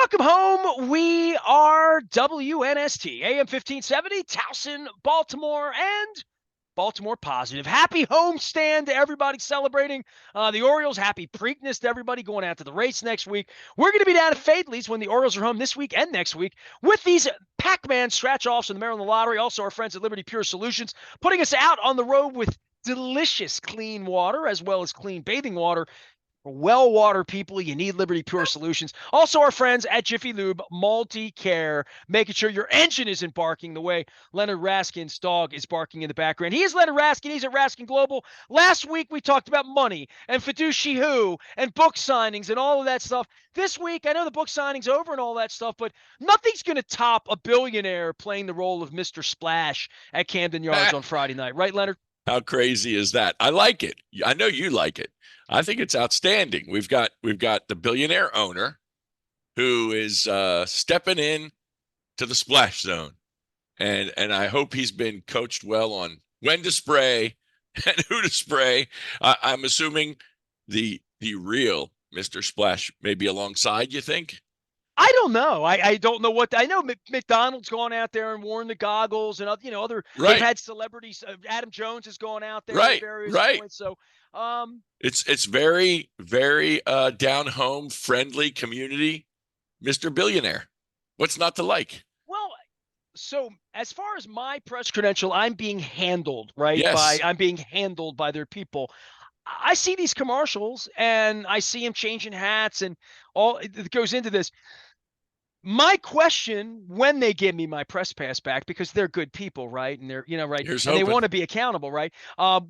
Welcome home. We are WNST, AM 1570, Towson, Baltimore, and Baltimore positive. Happy homestand to everybody celebrating the Orioles. Happy Preakness to everybody going out to the race next week. We're going to be down at Fadley's when the Orioles are home this week and next week with these Pac-Man scratch-offs in the Maryland Lottery. Also, our friends at Liberty Pure Solutions putting us out on the road with delicious clean water as well as clean bathing water. For well water people, you need Liberty Pure Solutions. Also, our friends at Jiffy Lube, Multi-Care, making sure your engine isn't barking the way Leonard Raskin's dog is barking in the background. He is Leonard Raskin. He's at Raskin Global. Last week, we talked about money and fiducie who and book signings and all of that stuff. This week, I know the book signing's over and all that stuff, but nothing's going to top a billionaire playing the role of Mr. Splash at Camden Yards on Friday night. Right, Leonard? How crazy is that? I like it. I know you like it. I think it's outstanding. We've got the billionaire owner who is stepping in to the splash zone, and I hope he's been coached well on when to spray and who to spray. I'm assuming the real Mr. Splash may be alongside. You think? I don't know. I don't know what I know. McDonald's gone out there and worn the goggles, and other. Right. They've had celebrities. Adam Jones has gone out there at various points. So, it's very down home friendly community, Mr. Billionaire. What's not to like? Well, so as far as my press credential, I'm being handled right Yes. I'm being handled by their people. I see these commercials and I see him changing hats and all it goes into this. My question when they give me my press pass back, because they're good people, right? And they're, right. Here's and hoping. they want to be accountable, right?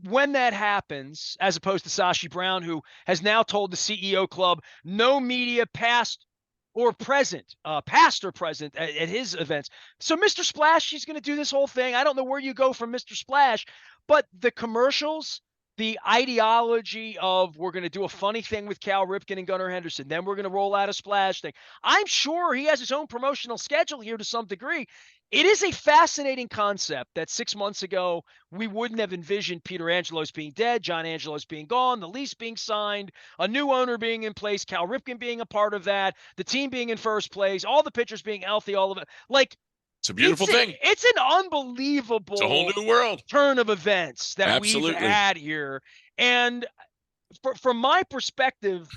When that happens, as opposed to Sashi Brown, who has now told the CEO club, no media past or present at his events. So Mr. Splash, he's going to do this whole thing. I don't know where you go from Mr. Splash, but the commercials, the ideology of we're going to do a funny thing with Cal Ripken and Gunnar Henderson, then we're going to roll out a splash thing. I'm sure he has his own promotional schedule here to some degree. It is a fascinating concept that 6 months ago we wouldn't have envisioned. Peter Angelos being dead, John Angelos being gone, the lease being signed, a new owner being in place, Cal Ripken being a part of that, the team being in first place, all the pitchers being healthy, all of it. Like, it's a beautiful thing. It's an unbelievable It's a whole new world turn of events that Absolutely. we've had here. And from my perspective,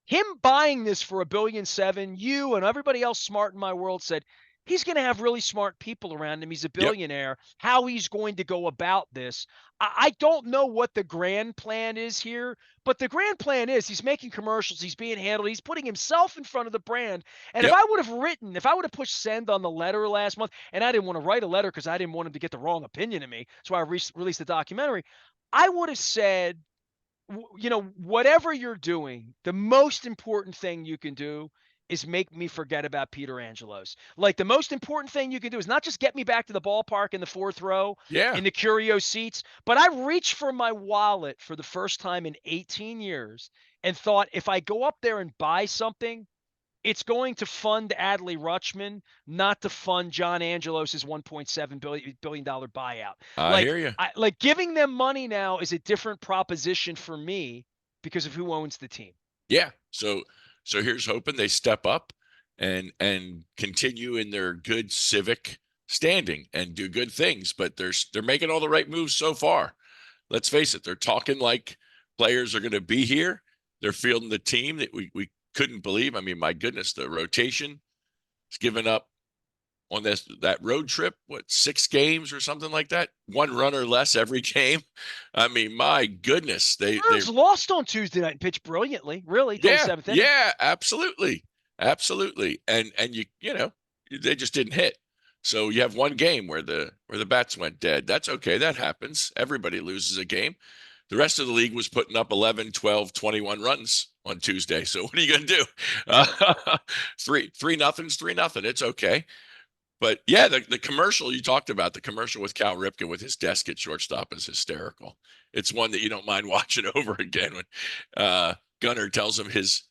him buying this for $1.7 billion, you and everybody else smart in my world said, he's going to have really smart people around him. He's a billionaire. Yep. How he's going to go about this. I don't know what the grand plan is here, but the grand plan is he's making commercials. He's being handled. He's putting himself in front of the brand. And if I would have pushed send on the letter last month, and I didn't want to write a letter because I didn't want him to get the wrong opinion of me. So I released the documentary. I would have said, whatever you're doing, the most important thing you can do is make me forget about Peter Angelos. Like, the most important thing you can do is not just get me back to the ballpark in the fourth row in the Curio seats, but I reached for my wallet for the first time in 18 years and thought, if I go up there and buy something, it's going to fund Adley Rutschman, not to fund John Angelos' $1.7 billion buyout. I hear you. Like, giving them money now is a different proposition for me because of who owns the team. Yeah. So here's hoping they step up and continue in their good civic standing and do good things. But they're making all the right moves so far. Let's face it, they're talking like players are going to be here. They're fielding the team that we couldn't believe. I mean, my goodness, the rotation is given up on that road trip, 6 games or something like that? 1 runner less every game. I mean, my goodness. They lost on Tuesday night and pitched brilliantly, really, till the 7th inning. Yeah, absolutely. And they just didn't hit. So you have 1 game where the bats went dead. That's okay. That happens. Everybody loses a game. The rest of the league was putting up 11, 12, 21 runs on Tuesday. So what are you going to do? 3-0's 3-0. It's okay. But yeah, the commercial you talked about, the commercial with Cal Ripken with his desk at shortstop is hysterical. It's one that you don't mind watching over again when Gunnar tells him his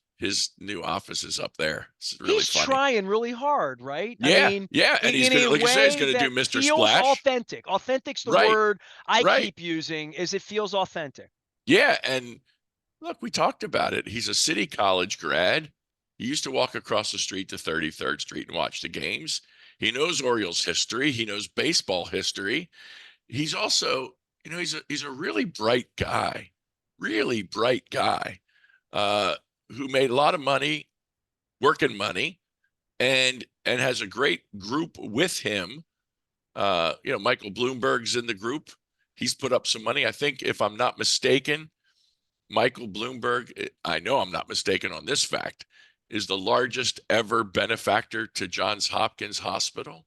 new office is up there. It's really he's funny. Trying really hard, right? Yeah, I mean, and he's gonna, like you say, he's going to do Mr. Splash. Authentic. Authentic's the word I keep using. Is it feels authentic. Yeah, and look, we talked about it. He's a City College grad. He used to walk across the street to 33rd Street and watch the games. He knows Orioles history. He knows baseball history. He's also, he's a really bright guy, uh, who made a lot of money working money, and has a great group with him. Michael Bloomberg's in the group. He's put up some money. I think, if I'm not mistaken, Michael Bloomberg, I know I'm not mistaken on this fact, is the largest ever benefactor to Johns Hopkins Hospital.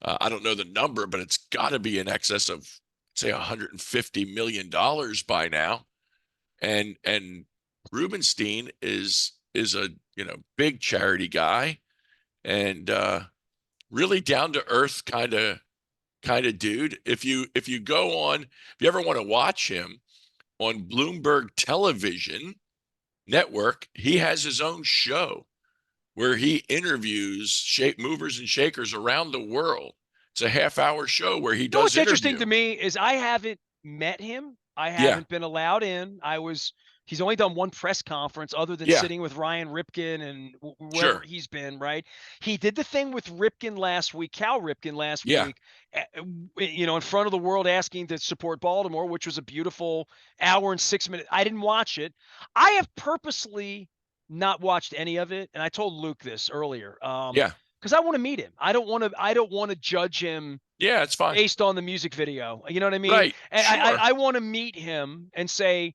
I don't know the number, but it's got to be in excess of, say, $150 million by now. And Rubenstein is a big charity guy, and really down to earth kind of dude. If you ever want to watch him on Bloomberg Television Network, he has his own show where he interviews movers and shakers around the world. It's a half-hour show where he does what's interview. interesting to me is I haven't met him. I haven't been allowed in. He's only done one press conference other than sitting with Ryan Ripken and wherever he's been, right? He did the thing with Ripken last week, Cal Ripken last week, in front of the world, asking to support Baltimore, which was a beautiful hour and 6 minutes. I didn't watch it. I have purposely not watched any of it, and I told Luke this earlier. Because I want to meet him. I don't want to judge him. Yeah, it's fine. Based on the music video. You know what I mean? Right. And sure. I want to meet him and say,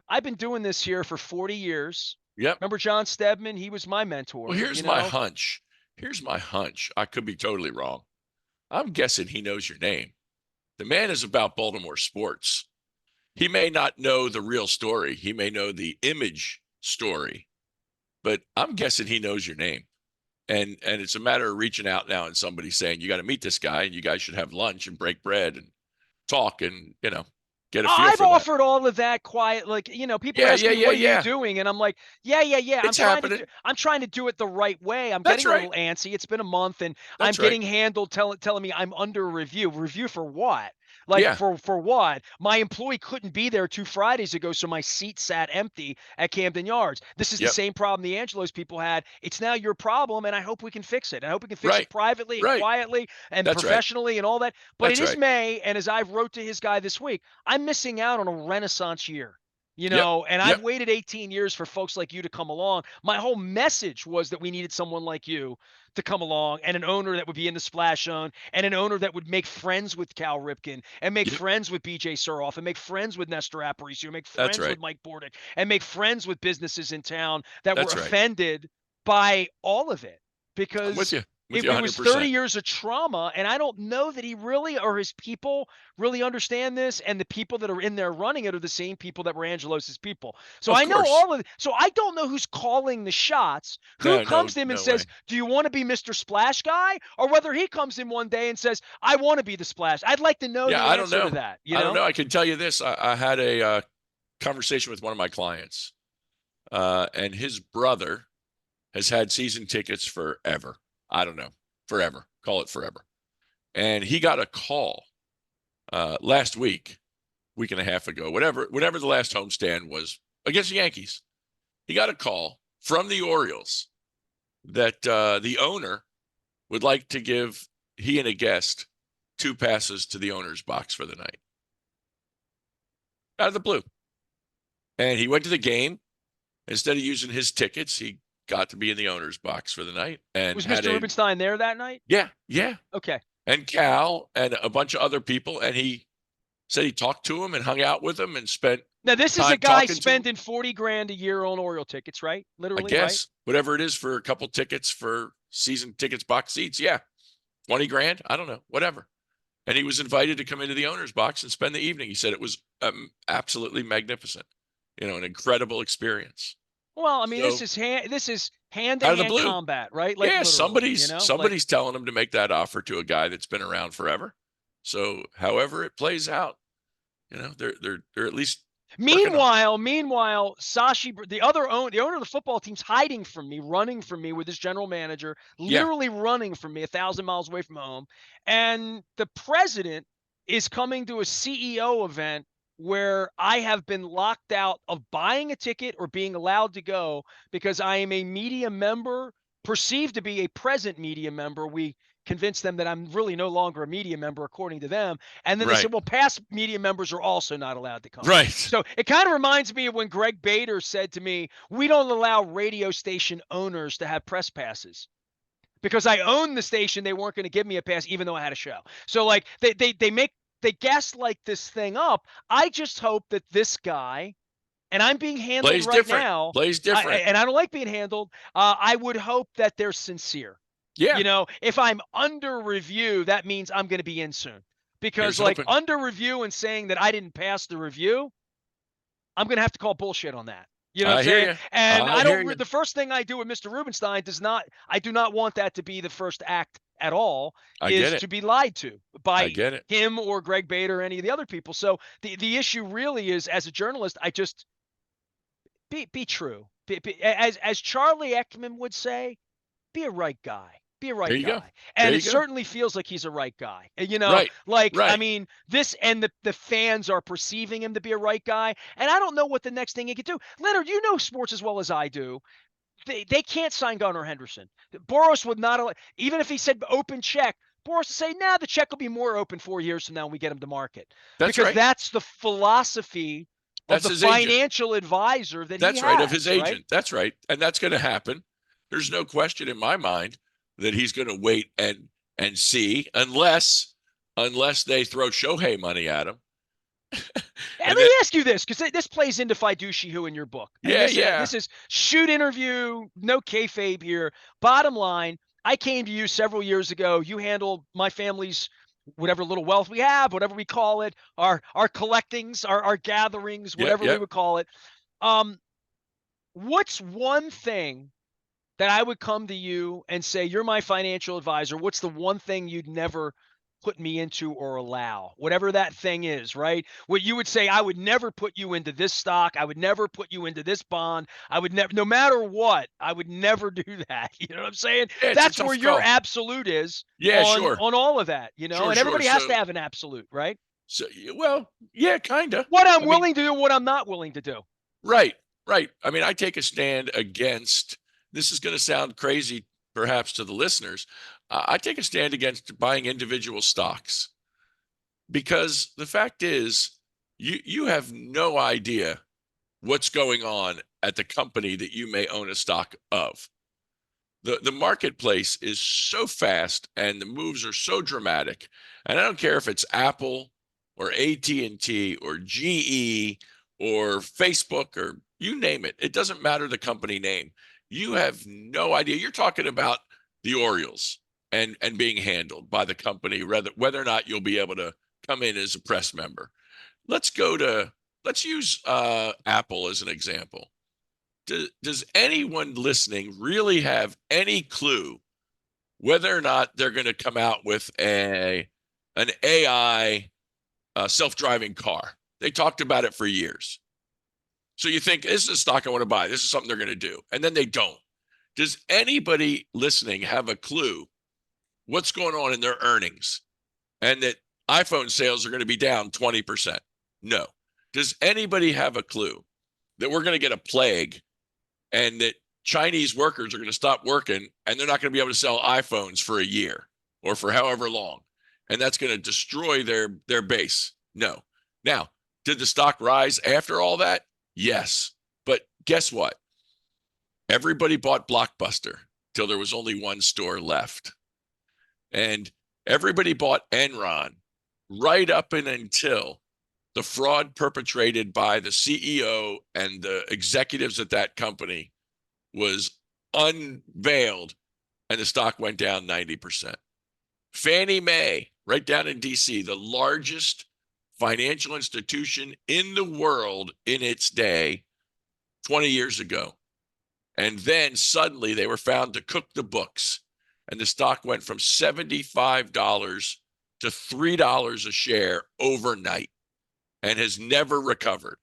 I've been doing this here for 40 years. Yep. Remember John Stedman? He was my mentor. Well, here's my hunch. I could be totally wrong. I'm guessing he knows your name. The man is about Baltimore sports. He may not know the real story. He may know the image story, but I'm guessing he knows your name. And it's a matter of reaching out now and somebody saying, you got to meet this guy and you guys should have lunch and break bread and talk and, get a feel I've for offered all of that quiet, people ask me, what are you doing? And I'm like, It's happening. I'm trying to do it the right way. I'm That's getting right. a little antsy. It's been a month and That's I'm getting handled telling me I'm under review. Review for what? For what? My employee couldn't be there 2 Fridays ago, so my seat sat empty at Camden Yards. This is the same problem the Angelos people had. It's now your problem, and I hope we can fix it. I hope we can fix it privately and quietly and professionally and all that. But it is May, and as I wrote to his guy this week, I'm missing out on a renaissance year. And I've waited 18 years for folks like you to come along. My whole message was that we needed someone like you to come along, and an owner that would be in the splash zone, and an owner that would make friends with Cal Ripken and make friends with BJ Suroff and make friends with Nestor Aparicio, and make friends with Mike Bordick and make friends with businesses in town that were offended by all of it, because I'm with you. It was 30 years of trauma, and I don't know that he really or his people really understand this, and the people that are in there running it are the same people that were Angelos's people. So I know all of it. So I don't know who's calling the shots, who comes to him and says, do you want to be Mr. Splash Guy? Or whether he comes in one day and says, I want to be the Splash. I'd like to know the answer to that. I don't know. I can tell you this. I had a conversation with one of my clients, and his brother has had season tickets forever. I don't know, forever. Call it forever. And he got a call last week and a half ago, whatever the last homestand was against the Yankees. He got a call from the Orioles that the owner would like to give he and a guest 2 passes to the owner's box for the night. Out of the blue. And he went to the game. Instead of using his tickets, he got to be in the owner's box for the night. And was Mr. Rubenstein there that night? Yeah. Okay. And Cal and a bunch of other people. And he said he talked to him and hung out with him and spent. Now, this is a guy spending $40,000 a year on Oriole tickets, right? Literally, I guess. Whatever it is for a couple tickets for season tickets, box seats. Yeah. $20,000. I don't know. Whatever. And he was invited to come into the owner's box and spend the evening. He said it was absolutely magnificent. An incredible experience. Well, I mean, this is hand-to-hand combat, right? Somebody's telling him to make that offer to a guy that's been around forever. So, however it plays out, they're at least. Meanwhile, Sashi, the owner of the football team's hiding from me, running from me with his general manager, literally running from me 1,000 miles away from home, and the president is coming to a CEO event where I have been locked out of buying a ticket or being allowed to go because I am a media member, perceived to be a present media member. We convinced them that I'm really no longer a media member according to them. And then they Right. said, well, past media members are also not allowed to come. Right. So it kind of reminds me of when Greg Bader said to me, we don't allow radio station owners to have press passes. Because I owned the station, they weren't going to give me a pass, even though I had a show. So like they gaslight this thing up. I just hope that this guy, and I'm being handled Plays right different. now, Plays different. and I don't like being handled. I would hope that they're sincere. Yeah. If I'm under review, that means I'm going to be in soon. Because Here's like hoping. under review and saying that I didn't pass the review, I'm going to have to call bullshit on that. You know what I'm I hear saying? you. And I I hear you. don't. The first thing I do with Mr. Rubenstein I do not want that to be the first act at all. I get Is it. to be lied to I by get it. him or Greg Bader or any of the other people. So the issue really is, as a journalist, I just be true. As Charlie Ekman would say, be a right guy. Be a There right you go. guy. There And you it go. certainly feels like he's a right guy. Right. Like, I Right. mean, this and the fans are perceiving him to be a right guy. And I don't know what the next thing he could do. Leonard, you know sports as well as I do. They can't sign Gunnar Henderson. Boros would not, even if he said open check, Boros would say, nah, the check will be more open 4 years from now when we get him to market. That's Because right. that's the philosophy of That's the his agent. financial advisor that he That's right. Of his has, right? agent. That's right. And that's going to happen. There's no question in my mind that he's going to wait and see unless they throw Shohei money at him. And And let then me ask you this, because this plays into Fiducie Who in your book. And yeah, this yeah. is shoot interview, no kayfabe here. Bottom line, I came to you several years ago. You handled my family's whatever little wealth we have, whatever we call it, our collectings, our gatherings, Yep, whatever we yep. would call it. Um, what's one thing that I would come to you and say, you're my financial advisor? What's the one thing you'd never put me into or allow, whatever that thing is, right? What you would say, I would never put you into this stock. I would never put you into this bond. I would never, no matter what, I would never do that. You know what I'm saying? Yeah, it's a That's where tough your call. absolute is Yeah, on sure. all of that, Sure, and sure. everybody has to have an absolute, right? So well, yeah, kind of. What I'm I mean, willing to do, what I'm not willing to do. right, right. I mean, I take a stand against, this is going to sound crazy perhaps to the listeners. I take a stand against buying individual stocks because the fact is you have no idea what's going on at the company that you may own a stock of. The marketplace is so fast and the moves are so dramatic. And I don't care if it's Apple or AT&T or GE or Facebook or you name it. It doesn't matter the company name. You have no idea. You're talking about the Orioles and being handled by the company, whether or not you'll be able to come in as a press member. Let's use Apple as an example. Does anyone listening really have any clue whether or not they're going to come out with an AI self-driving car? They talked about it for years. So you think, this is a stock I want to buy. This is something they're going to do. And then they don't. Does anybody listening have a clue what's going on in their earnings and that iPhone sales are going to be down 20%? No. Does anybody have a clue that we're going to get a plague and that Chinese workers are going to stop working and they're not going to be able to sell iPhones for a year or for however long? And that's going to destroy their base? No. Now, did the stock rise after all that? Yes. But guess what? Everybody bought Blockbuster till there was only one store left. And everybody bought Enron right up and until the fraud perpetrated by the CEO and the executives at that company was unveiled and the stock went down 90%. Fannie Mae, right down in DC, the largest financial institution in the world in its day, 20 years ago. And then suddenly they were found to cook the books and the stock went from $75 to $3 a share overnight and has never recovered.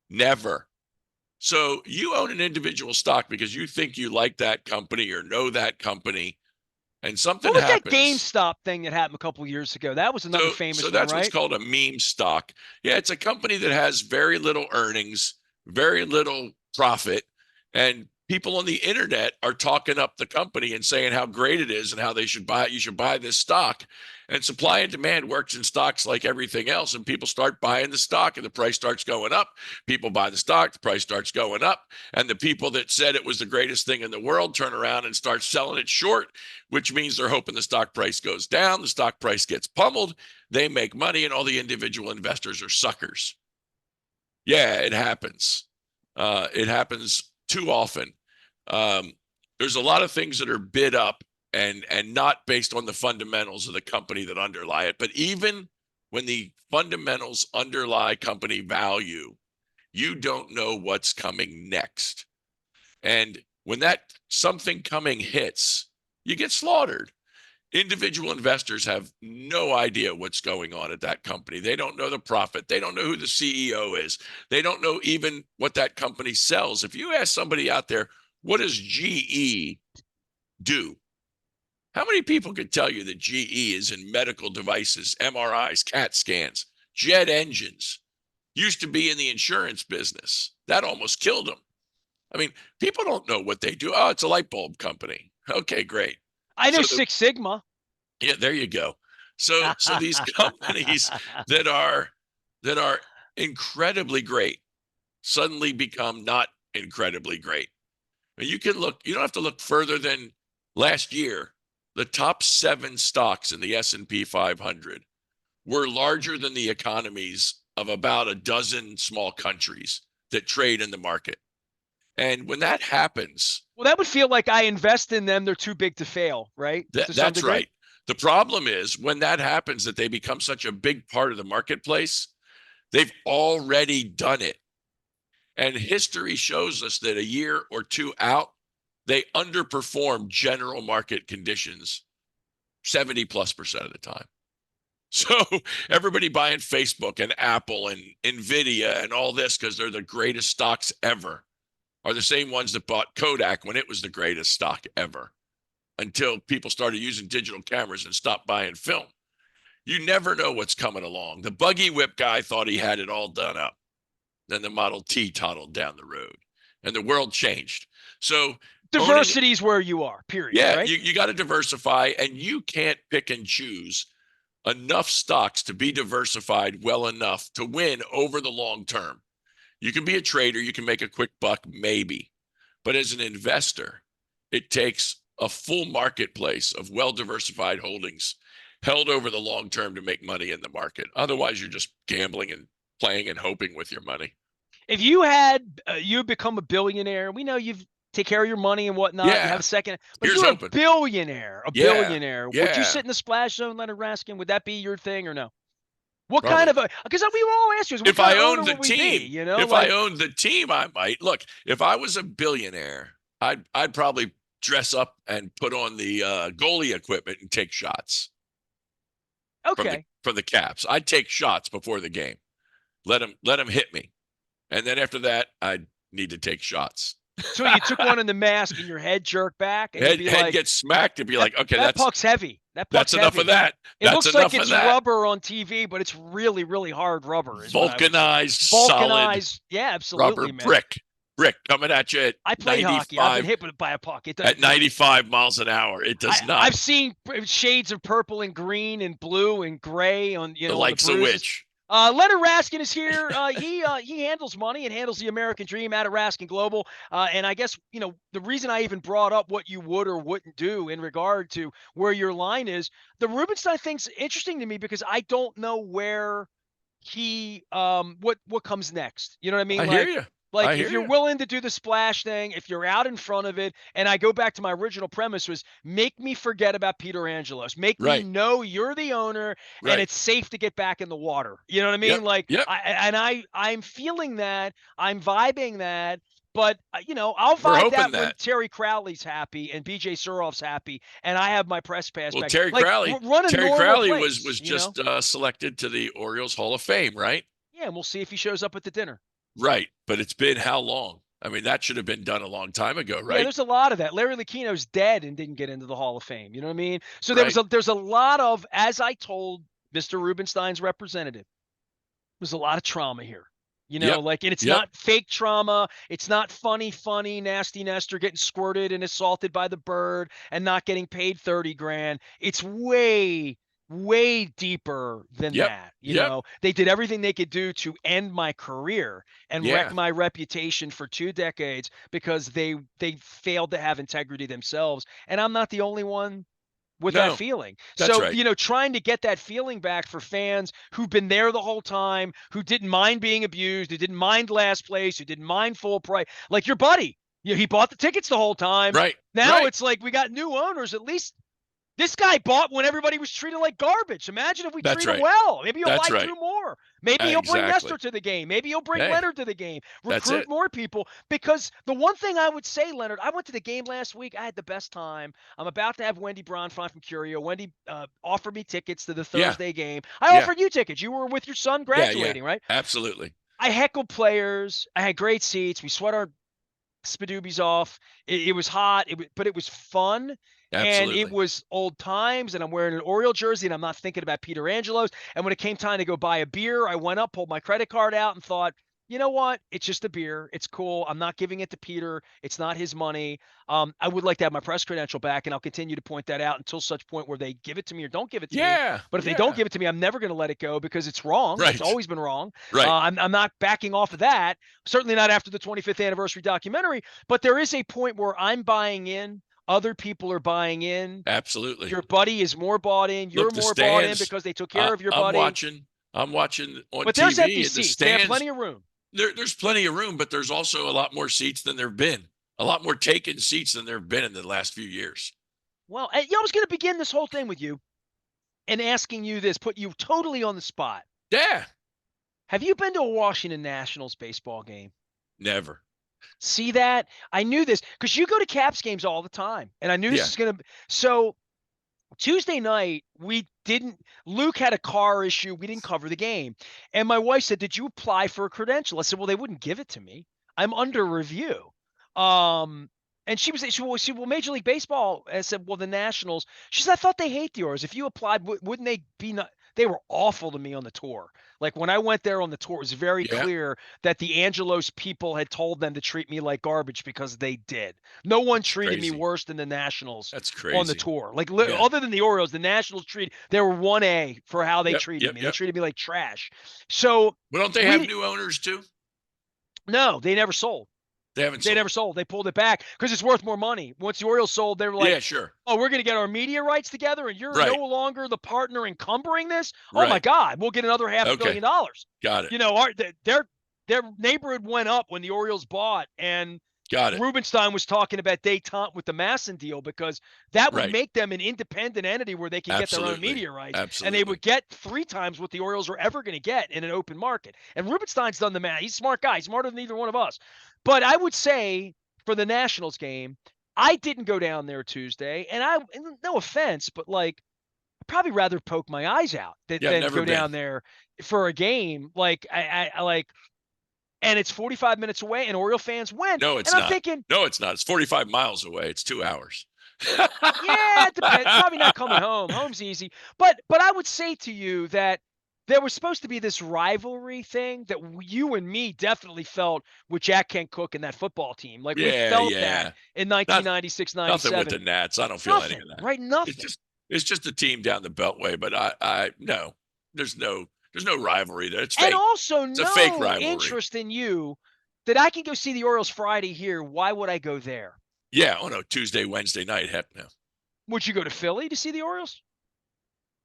Never. So you own an individual stock because you think you like that company or know that company, And something What was that happens. GameStop thing that happened a couple years ago? That was another So famous one, that's what's right? called a meme stock. Yeah, it's a company that has very little earnings, very little profit, and people on the internet are talking up the company and saying how great it is and how they should buy it. You should buy this stock. And supply and demand works in stocks like everything else. And people start buying the stock and the price starts going up. People buy the stock, the price starts going up. And the people that said it was the greatest thing in the world turn around and start selling it short, which means they're hoping the stock price goes down. The stock price gets pummeled. They make money, and all the individual investors are suckers. Yeah, it happens. It happens too often. Um, there's a lot of things that are bid up and not based on the fundamentals of the company that underlie it. But even when the fundamentals underlie company value, you don't know what's coming next. And when that something coming hits, you get slaughtered. Individual investors have no idea what's going on at that company. They don't know the profit. They don't know who the CEO is. They don't know even what that company sells. If you ask somebody out there, what does GE do? How many people could tell you that GE is in medical devices, MRIs, CAT scans, jet engines, used to be in the insurance business? That almost killed them. I mean, people don't know what they do. Oh, it's a light bulb company. Okay, great. I know So Six Sigma. yeah, there you go. So these companies that are that are incredibly great suddenly become not incredibly great. You can look, you don't have to look further than last year. The top 7 stocks in the S&P 500 were larger than the economies of about a dozen small countries that trade in the market. And when that happens, Well, that would feel like I invest in them. They're too big to fail, right? To some that's degree. right. The problem is when that happens, that they become such a big part of the marketplace, they've already done it. And history shows us that a year or two out, they underperform general market conditions 70+% of the time. So everybody buying Facebook and Apple and Nvidia and all this because they're the greatest stocks ever are the same ones that bought Kodak when it was the greatest stock ever, until people started using digital cameras and stopped buying film. You never know what's coming along. The buggy whip guy thought he had it all done up. Then the Model T toddled down the road and the world changed. So owning, Diversity is where you are, period, yeah, right? you got to diversify, and you can't pick and choose enough stocks to be diversified well enough to win over the long term. You can be a trader, you can make a quick buck, maybe. But as an investor, it takes a full marketplace of well diversified holdings held over the long term to make money in the market. Otherwise, you're just gambling and playing and hoping with your money. If you had you become a billionaire, we know you've take care of your money and whatnot. You have Yeah, a second, but if here's you're open. a Yeah, billionaire, would you yeah, sit in the splash zone, Leonard Raskin? Would that be your thing or no? What kind probably. of a? Because we all ask you, what If kind I of owner owned the would we be? team, You know, if I like owned the team, I might. Look, if I was a billionaire, I'd probably dress up and put on the goalie equipment and take shots okay. from the Caps. I'd take shots before the game. Let them hit me, and then after that, I'd need to take shots. So you took one in the mask and your head jerked back, and you'd be Head like, gets smacked and be "That like, okay, that puck's heavy. That that's puck's enough of heavy. that. It That's looks like enough of it's that. rubber on TV, but it's really, really hard rubber." Is what I would say. Vulcanized, solid Vulcanized. Yeah, rubber absolutely, man. brick coming at you at I played hockey. I've been 95 hit by a puck. It at doesn't, 95 miles an hour. It does not. I've seen shades of purple and green and blue and gray on The on the likes of bruises. which. Leonard Raskin is here. He handles money and handles the American dream out of Raskin Global. And I guess the reason I even brought up what you would or wouldn't do in regard to where your line is, the Rubenstein thing's interesting to me because I don't know where he what comes next. You know what I mean? I hear you. Like I if hear you're you. willing to do the splash thing, if you're out in front of it, and I go back to my original premise was make me forget about Peter Angelos. Make me Right. know you're the owner and Right. it's safe to get back in the water. You know what I Yep. mean? Like Yep. I'm feeling that, I'm vibing that. But I'll We're vibe hoping that when that. Terry Crowley's happy and BJ Surov's happy, and I have my press pass Well, back. Like run a Terry normal Crowley place, was just selected to the Orioles Hall of Fame, right? Yeah, and we'll see if he shows up at the dinner. Right. But it's been how long? I mean, that should have been done a long time ago, Yeah, right? there's a lot of that. Larry Lucchino's dead and didn't get into the Hall of Fame. You know what I mean? So Right. there's a lot of, as I told Mr. Rubenstein's representative, there's a lot of trauma here. You know, Yep. like, and it's Yep. not fake trauma. It's not funny, nasty Nestor getting squirted and assaulted by the bird and not getting paid 30 grand. It's way deeper than Yep. that. You Yep. know, they did everything they could do to end my career and wreck Yeah. my reputation for 2 decades because they failed to have integrity themselves. And I'm not the only one with that No, feeling. that's So, right. you know, trying to get that feeling back for fans who've been there the whole time, who didn't mind being abused, who didn't mind last place, who didn't mind full price, like your buddy. You know, he bought the tickets the whole time. Right. Now Right. it's like we got new owners. At least this guy bought when everybody was treated like garbage. Imagine if we That's treat him right. well. Maybe he'll That's buy right. 2 more. Maybe he'll bring Exactly. Nestor to the game. Maybe he'll bring Hey, Leonard to the game. that's Recruit it. more people. Because the one thing I would say, Leonard, I went to the game last week. I had the best time. I'm about to have Wendy Bronfman from Curio. Wendy offered me tickets to the Yeah. Thursday game. I Yeah. offered you tickets. You were with your son Yeah. Yeah. graduating, right? Absolutely. I heckled players. I had great seats. We sweat our spadoobies off. It was hot, but it was fun. And it Absolutely. was old times, and I'm wearing an Oriole jersey, and I'm not thinking about Peter Angelo's. And when it came time to go buy a beer, I went up, pulled my credit card out, and thought, you know what? It's just a beer. It's cool. I'm not giving it to Peter. It's not his money. I would like to have my press credential back, and I'll continue to point that out until such point where they give it to me or don't give it to me. Yeah. But if they don't Yeah. give it to me, I'm never going to let it go because it's wrong. It's Right. always been wrong. Right. I'm not backing off of that. Certainly not after the 25th anniversary documentary. But there is a point where I'm buying in. Other people are buying in. Absolutely. Your buddy is more bought in. You're Look, the more bought in stands. because they took care of your I'm buddy. watching. I'm watching on But there's empty TV in the seats. They have stands. plenty of room. There's plenty of room, but there's also a lot more seats than there've been. A lot more taken seats than there've been in the last few years. Well, I was going to begin this whole thing with you and asking you this, put you totally on the spot. Yeah. Have you been to a Washington Nationals baseball game? Never. See that? I knew this because you go to Caps games all the time, and I knew this Yeah. is going to. So Tuesday night, Luke had a car issue. We didn't cover the game. And my wife said, did you apply for a credential? I said, well, they wouldn't give it to me. I'm under review. And she was, well, Major League Baseball. I said, well, the Nationals. She said, I thought they hate the Orioles. If you applied, wouldn't they be not? They were awful to me on the tour. Like when I went there on the tour, it was very Yeah. clear that the Angelos people had told them to treat me like garbage because they did. No one treated me Crazy. worse than the Nationals That's on the crazy. tour. Like Yeah. other than the Orioles, the Nationals they were 1A for how they Yep, treated me. yep. They treated me like trash. So Well, don't they have new owners too? no, they never sold. They haven't They sold. never sold. They pulled it back because it's worth more money. Once the Orioles sold, they were like, Yeah, sure. oh, we're going to get our media rights together and you're no Right. longer the partner encumbering this. Oh my Right. God, we'll get another $500 Okay. million. Got it. You know, their neighborhood went up when the Orioles bought, and Got it. Rubenstein was talking about détente with the Masson deal because that would Right. make them an independent entity where they can get their own Absolutely. media rights. Absolutely. And they would get 3 times what the Orioles are ever going to get in an open market. And Rubenstein's done the math. He's a smart guy. He's smarter than either one of us. But I would say for the Nationals game, I didn't go down there Tuesday. And no offense, but like, I'd probably rather poke my eyes out than never go been. down there for a game. Like, I like, and it's 45 minutes away, and Oriole fans win. No, it's and not. I'm thinking, no, it's not. It's 45 miles away. It's 2 hours. yeah, it depends. Probably not coming home. Home's easy. But I would say to you that there was supposed to be this rivalry thing that you and me definitely felt with Jack Kent Cook and that football team. Like we felt that in 1996, Nothing with the 97. Nats. I don't feel any of that. Right? Nothing. It's just a team down the Beltway, but no, there's no rivalry there. It's fake. And also It's a fake no rivalry. interest in you that I can go see the Orioles Friday here. Why would I go there? Yeah. Oh no, Tuesday, Wednesday night. Heck no. Would you go to Philly to see the Orioles?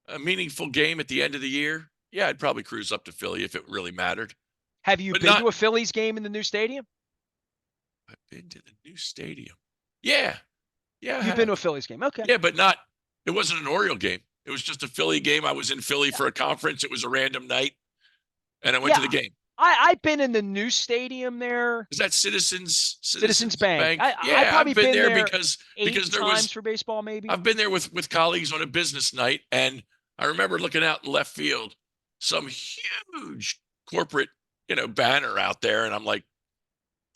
A meaningful game at the end of the year. Yeah, I'd probably cruise up to Philly if it really mattered. Have you But been not- to a Phillies game in the new stadium? I've been to the new stadium. Yeah. Yeah. I You've been to a have. Phillies game. Okay. Yeah, but not. It wasn't an Oriole game. It was just a Philly game. I was in Philly for a conference. It was a random night, and I went to the game. I've been in the new stadium there. Is that Citizens Bank? Yeah, probably I've been there there because 8 there times was. for baseball, maybe. I've been there with colleagues on a business night, and I remember looking out in left field, some huge corporate banner out there, and I'm like,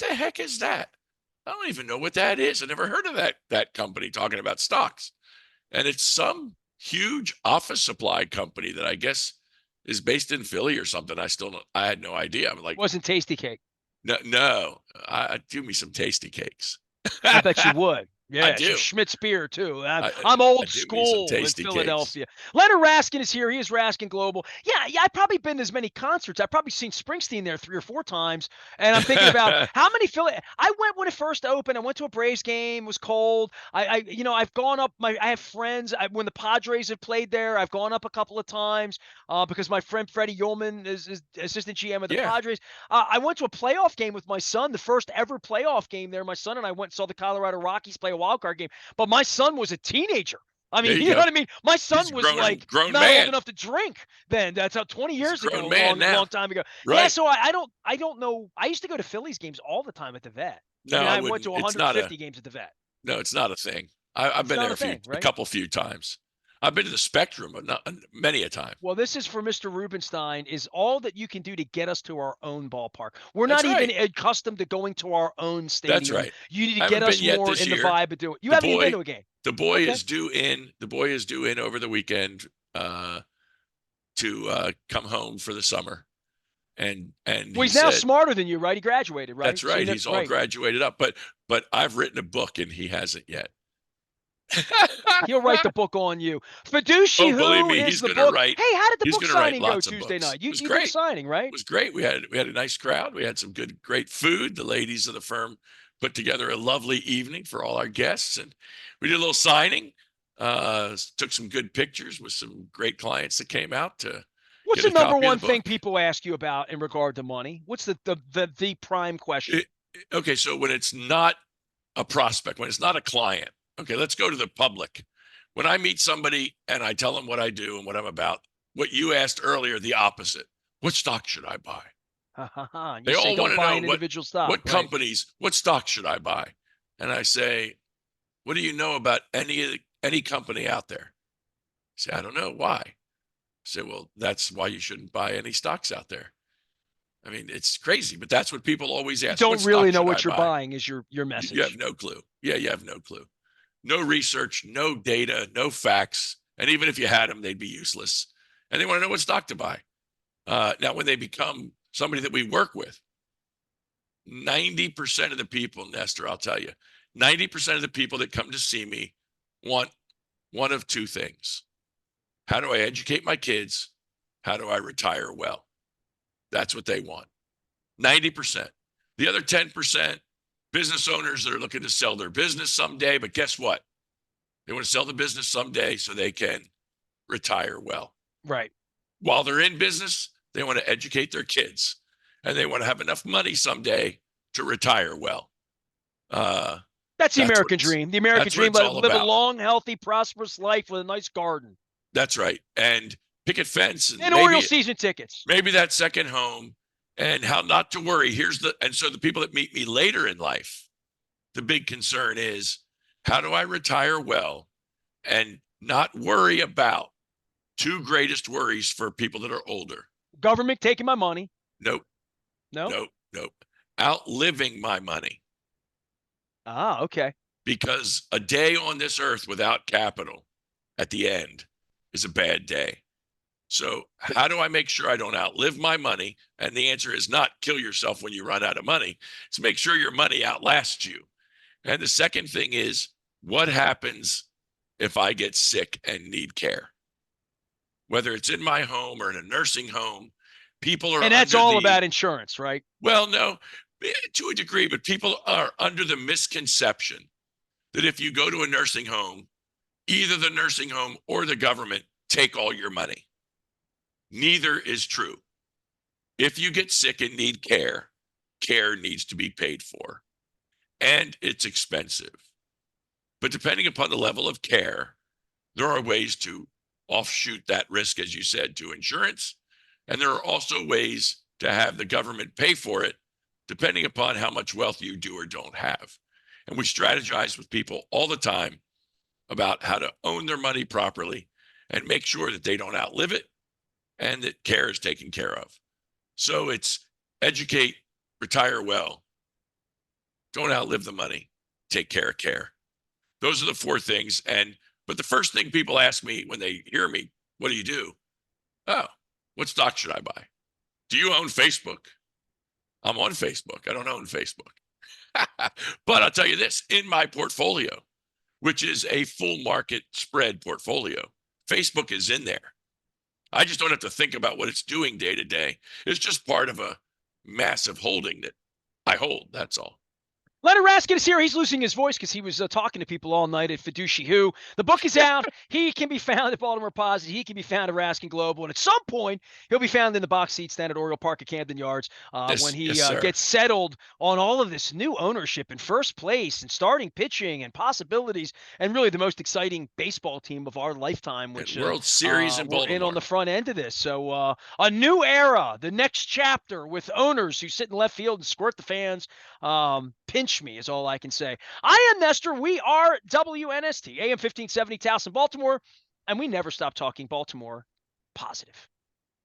the heck is that? I don't even know what that is. I never heard of that company talking about stocks. And it's some huge office supply company that I guess is based in Philly or something. I had no idea. I'm like, Wasn't Tasty Cake. no, I do me some tasty cakes. I bet you would. I Yeah, some do. Schmitz beer too. I, I'm I old do me some school in tasty cakes. Philadelphia. Leonard Raskin is here. He is Raskin Global. Yeah. I've probably been to as many concerts. I've probably seen Springsteen there 3 or 4 times. And I'm thinking about how many Philly. I went when it first opened. I went to a Braves game. It was cold. I've gone up. I have friends. When the Padres have played there, I've gone up a couple of times because my friend Freddie Ullman is assistant GM of the Yeah, Padres. I went to a playoff game with my son, the first ever playoff game there. My son and I went and saw the Colorado Rockies play a wild card game. But my son was a teenager. I there mean, you you know go. what I mean? My He's son a was like grown not old man. enough to drink then. That's how 20 He's a years grown ago, man now. long time ago. Yeah, Right. so I don't know. I used to go to Phillies games all the time at the vet. I No, mean, I I went to wouldn't. It's not 150 games at the vet. no, it's not a thing. I've It's been not there a thing, a right? few times. I've been to the Spectrum many a time. Well, this is for Mr. Rubenstein, is all that you can do to get us to our own ballpark. We're That's not even right. accustomed to going to our own That's stadium. right. You need to I get haven't been us yet more this in the year. vibe of doing it. You The haven't even been boy, to a game. the boy Okay. is due in. The boy is due in over the weekend to come home for the summer, and Well, he he's now said, smarter than you, right? He graduated, right? "That's So you right. know, He's all right. graduated up." But I've written a book and he hasn't yet. He'll write the book on you. Fiduci, Oh, believe who me, is he's the going to book? write. Hey, how did the He's book going to write signing go lots of Tuesday books. night? It You was you did a great. signing, It right? was great. We had a nice crowd. We had some great food. The ladies of the firm put together a lovely evening for all our guests, and we did a little signing. Took some good pictures with some great clients that came out to What's get the a number copy of one the thing book. people ask you about in regard to money? What's the prime question? It, okay, so when it's not a prospect, when it's not a client, okay, let's go to the public. When I meet somebody and I tell them what I do and what I'm about, what you asked earlier, the opposite. What stock should I buy? Ha ha ha. You They say all want don't to buy know an individual stock, what right? companies, what stock should I buy? And I say, what do you know about any company out there? I say, I don't know. Why? I say, well, that's why you shouldn't buy any stocks out there. I mean, it's crazy, but that's what people always You ask. What don't really stock know should I what you're buy? buying is your You have message. no clue. Yeah, you have no clue. No research, no data, no facts. And even if you had them, they'd be useless. And they want to know what stock to buy. Now, when they become somebody that we work with, 90% of the people, Nestor, I'll tell you, 90% of the people that come to see me want one of two things. How do I educate my kids? How do I retire well? That's what they want. 90%. The other 10%, business owners that are looking to sell their business someday. But guess what? They want to sell the business someday so they can retire well. Right. While they're in business, they want to educate their kids and they want to have enough money someday to retire well. That's the That's what American dream. The American that's what dream, it's all live a about. long, healthy, prosperous life with a nice garden That's right. And picket fence and and Orioles season tickets. maybe that second home and how not to worry. And so the people that meet me later in life, the big concern is how do I retire well and not worry about two greatest worries for people that are older? Government taking my money. Nope, No? nope. Outliving my money, Ah, okay. because a day on this earth without capital at the end is a bad day. So how do I make sure I don't outlive my money? And the answer is not kill yourself when you run out of money. It's make sure your money outlasts you. And the second thing is, what happens if I get sick and need care? Whether it's in my home or in a nursing home, people are And that's under all the, about insurance, right? well, no, to a degree, but people are under the misconception that if you go to a nursing home, either the nursing home or the government take all your money. Neither is true. If you get sick and need care, care needs to be paid for, and it's expensive. But depending upon the level of care, there are ways to offshoot that risk, as you said, to insurance. And there are also ways to have the government pay for it, depending upon how much wealth you do or don't have. And we strategize with people all the time about how to own their money properly and make sure that they don't outlive it and that care is taken care of. So it's educate, retire well, Don't outlive the money. Take care of care. Those are the 4 things. But the first thing people ask me when they hear me, what do you do? Oh, what stock should I buy? Do you own Facebook? I'm on Facebook. I don't own Facebook. But I'll tell you this, in my portfolio, which is a full market spread portfolio, Facebook is in there. I just don't have to think about what it's doing day to day. It's just part of a massive holding that I hold. That's all. Leonard Raskin is here. He's losing his voice because he was talking to people all night at Fiduci Who. The book is out. He can be found at Baltimore Posit. He can be found at Raskin Global. And at some point, he'll be found in the box seats down at Oriole Park at Camden Yards when he gets settled on all of this new ownership in first place and starting pitching and possibilities and really the most exciting baseball team of our lifetime, which World Series in Baltimore. we're in on the front end of this. So a new era, the next chapter with owners who sit in left field and squirt the fans. Pinch me is all I can say. I am Nestor. We are WNST, AM 1570, Towson, Baltimore, and we never stop talking Baltimore positive.